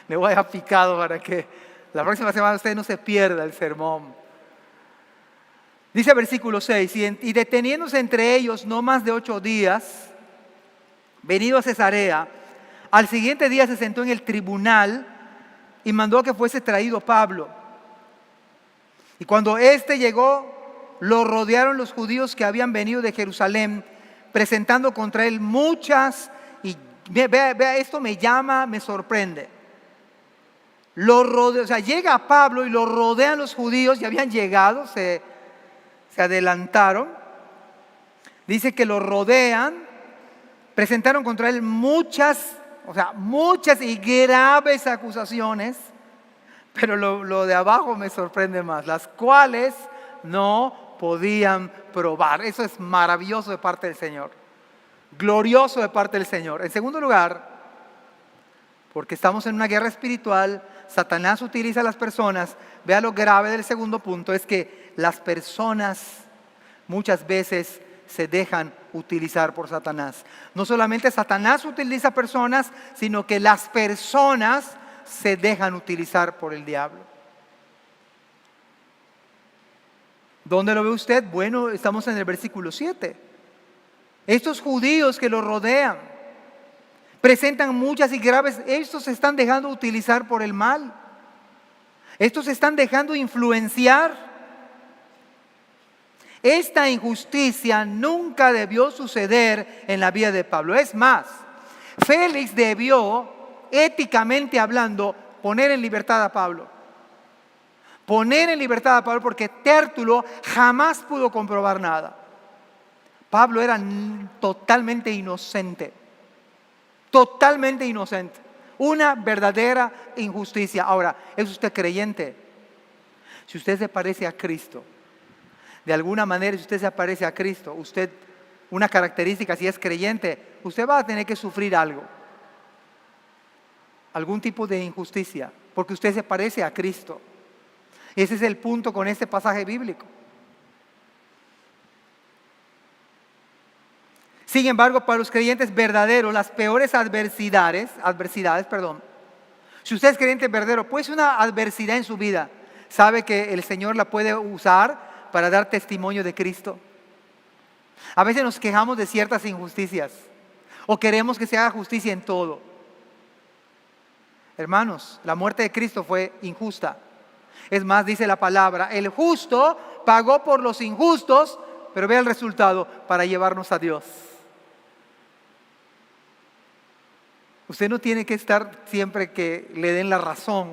Le voy a dejar picado para que la próxima semana usted no se pierda el sermón. Dice versículo 6, y deteniéndose entre ellos no más de 8 días, venido a Cesarea, al siguiente día se sentó en el tribunal y mandó que fuese traído Pablo. Y cuando éste llegó, lo rodearon los judíos que habían venido de Jerusalén, presentando contra él muchas, y vea, esto me sorprende. Llega Pablo y lo rodean los judíos, y habían llegado, se adelantaron. Dice que lo rodean, presentaron contra él muchas y graves acusaciones, pero lo de abajo me sorprende más, las cuales no podían probar. Eso es maravilloso de parte del Señor, glorioso de parte del Señor. En segundo lugar, porque estamos en una guerra espiritual, Satanás utiliza a las personas. Vea lo grave del segundo punto, es que las personas muchas veces se dejan utilizar por Satanás. No solamente Satanás utiliza personas, sino que las personas se dejan utilizar por el diablo. ¿Dónde lo ve usted? Bueno, estamos en el versículo 7. Estos judíos que lo rodean presentan muchas y graves, estos se están dejando utilizar por el mal. Estos se están dejando influenciar. Esta injusticia nunca debió suceder en la vida de Pablo. Es más, Félix debió, éticamente hablando, poner en libertad a Pablo. Poner en libertad a Pablo porque Tértulo jamás pudo comprobar nada. Pablo era totalmente inocente. Totalmente inocente. Una verdadera injusticia. Ahora, ¿es usted creyente? Si usted se parece a Cristo, de alguna manera, si usted se parece a Cristo, usted, una característica, si es creyente, usted va a tener que sufrir algo. Algún tipo de injusticia, porque usted se parece a Cristo. Ese es el punto con este pasaje bíblico. Sin embargo, para los creyentes verdaderos, las peores adversidades, si usted es creyente verdadero, pues una adversidad en su vida, sabe que el Señor la puede usar para dar testimonio de Cristo. A veces nos quejamos de ciertas injusticias o queremos que se haga justicia en todo. Hermanos, la muerte de Cristo fue injusta. Es más, dice la palabra, el justo pagó por los injustos, pero vea el resultado, para llevarnos a Dios. Usted no tiene que estar siempre que le den la razón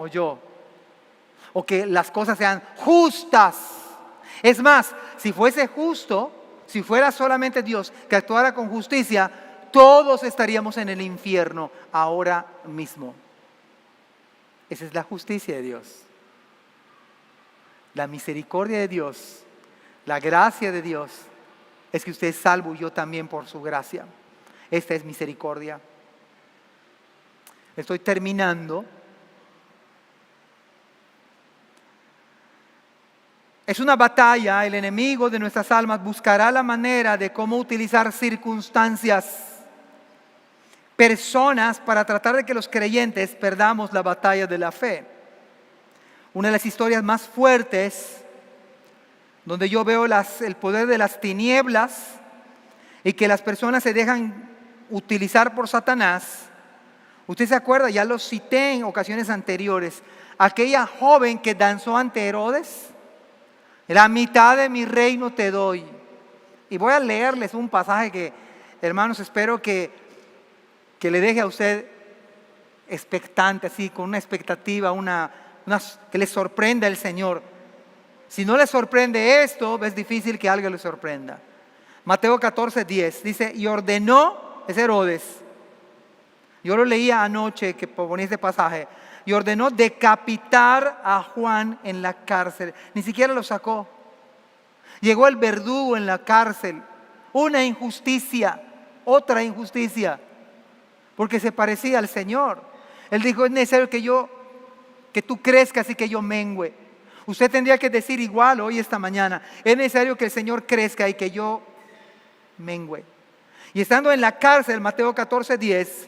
o que las cosas sean justas. Es más, si fuese justo, si fuera solamente Dios que actuara con justicia, todos estaríamos en el infierno ahora mismo. Esa es la justicia de Dios. La misericordia de Dios, la gracia de Dios, es que usted es salvo y yo también por su gracia. Esta es misericordia. Estoy terminando. Es una batalla, el enemigo de nuestras almas buscará la manera de cómo utilizar circunstancias, personas para tratar de que los creyentes perdamos la batalla de la fe. Una de las historias más fuertes, donde yo veo el poder de las tinieblas y que las personas se dejan utilizar por Satanás. Usted se acuerda, ya lo cité en ocasiones anteriores, aquella joven que danzó ante Herodes. La mitad de mi reino te doy. Y voy a leerles un pasaje que, hermanos, espero que le deje a usted expectante, así, con una expectativa, que le sorprenda el Señor. Si no le sorprende esto, es difícil que algo le sorprenda. Mateo 14:10 dice, y ordenó, es Herodes. Yo lo leía anoche que ponía este pasaje. Y ordenó decapitar a Juan en la cárcel. Ni siquiera lo sacó. Llegó el verdugo en la cárcel. Una injusticia, otra injusticia. Porque se parecía al Señor. Él dijo, es necesario que tú crezcas y que yo mengüe. Usted tendría que decir igual hoy esta mañana. Es necesario que el Señor crezca y que yo mengüe. Y estando en la cárcel, Mateo 14:10,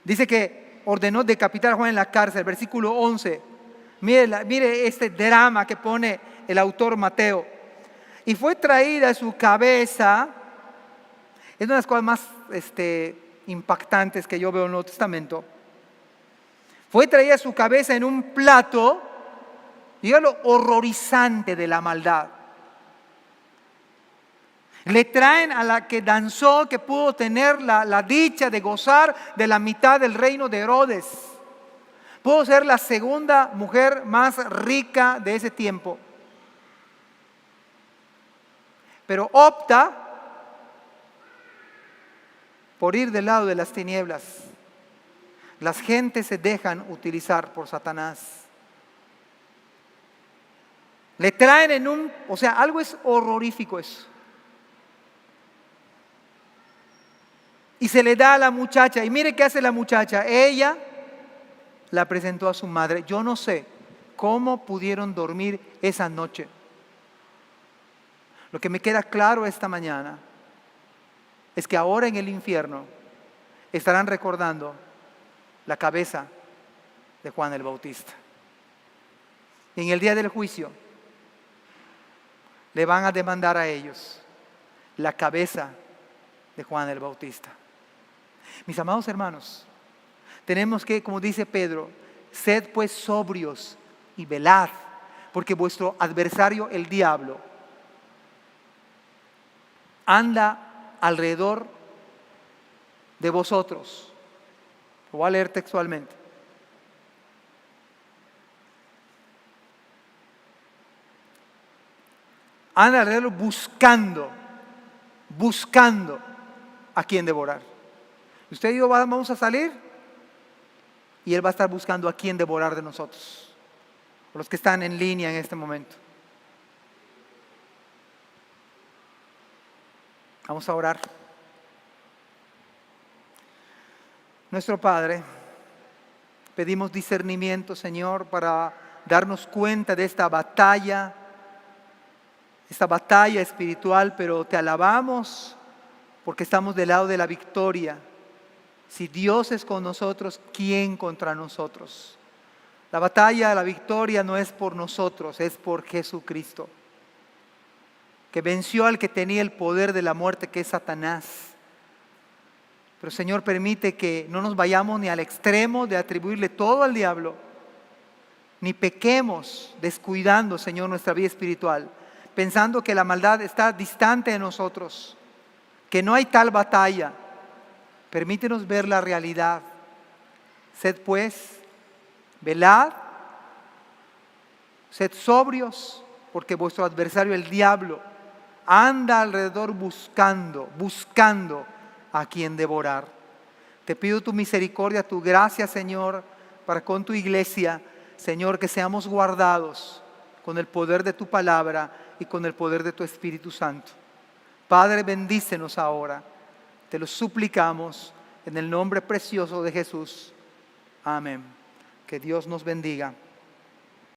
dice que ordenó decapitar a Juan en la cárcel, versículo 11. Mire este drama que pone el autor Mateo. Y fue traída su cabeza, es una de las cosas más impactantes que yo veo en el Nuevo Testamento. Fue traída su cabeza en un plato, y lo horrorizante de la maldad. Le traen a la que danzó, que pudo tener la dicha de gozar de la mitad del reino de Herodes. Pudo ser la segunda mujer más rica de ese tiempo. Pero opta por ir del lado de las tinieblas. Las gentes se dejan utilizar por Satanás. Le traen algo es horrorífico eso. Y se le da a la muchacha. Y mire qué hace la muchacha. Ella la presentó a su madre. Yo no sé cómo pudieron dormir esa noche. Lo que me queda claro esta mañana es que ahora en el infierno estarán recordando la cabeza de Juan el Bautista. Y en el día del juicio le van a demandar a ellos la cabeza de Juan el Bautista. Mis amados hermanos, tenemos que, como dice Pedro, sed pues sobrios y velad, porque vuestro adversario, el diablo, anda alrededor de vosotros. Lo voy a leer textualmente. Anda alrededor buscando a quien devorar. Usted y yo vamos a salir y Él va a estar buscando a quien devorar de nosotros. Los que están en línea en este momento. Vamos a orar. Nuestro Padre, pedimos discernimiento, Señor, para darnos cuenta de esta batalla espiritual, pero te alabamos porque estamos del lado de la victoria. Si Dios es con nosotros, ¿quién contra nosotros? La batalla, la victoria no es por nosotros, es por Jesucristo, que venció al que tenía el poder de la muerte, que es Satanás. Pero Señor, permite que no nos vayamos ni al extremo de atribuirle todo al diablo, ni pequemos descuidando, Señor, nuestra vida espiritual, pensando que la maldad está distante de nosotros, que no hay tal batalla. Permítenos ver la realidad. Sed pues, velad, sed sobrios, porque vuestro adversario, el diablo, anda alrededor buscando a quien devorar. Te pido tu misericordia, tu gracia, Señor, para con tu iglesia, Señor, que seamos guardados con el poder de tu palabra y con el poder de tu Espíritu Santo. Padre, bendícenos ahora. Te lo suplicamos en el nombre precioso de Jesús. Amén. Que Dios nos bendiga.